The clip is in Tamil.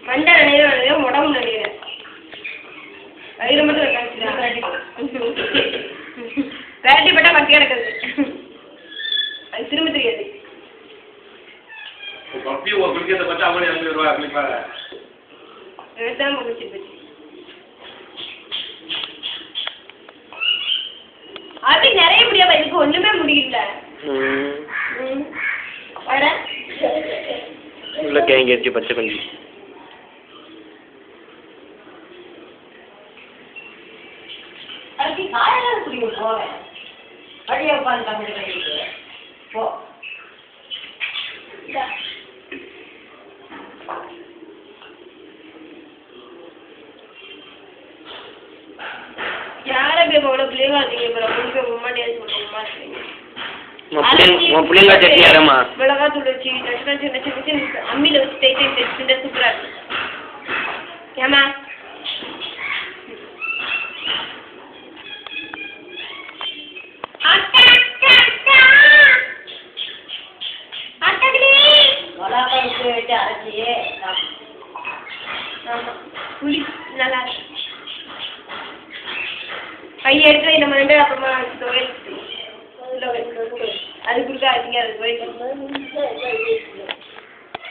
மண்டை நினைவு உடம்பு நினைவு வயிறு மட்டும் வேட்டி பட்டா பத்தி கிடக்குது அது திரும்ப தெரியாது அது நிறைய முடியாது இதுக்கு ஒண்ணுமே முடியல உருளைக்கிழங்கு பச்சை கொஞ்சி அதுக்கு காயெல்லாம் புரியும் போவேன் வழியை உட்காந்து தமிழ் போ யாரை போய் அவ்வளோ பிள்ளைங்க வந்தீங்க இப்போ முன்னாடியே சொல்லுங்கம்மா புளியங்கா சட்னி யாரம்மா மிளகாத்தூள் வச்சு சின்ன சின்ன சின்ன அம்மியில் வச்சு தைத்து சூப்பராக இருக்கு ஏமா அரைச்சி புளி நல்லா இருக்கு கையை எடுத்து நம்ம ரெண்டு அப்புறமா துவையல் அது கொடுக்க அதிகம் அது துவையல்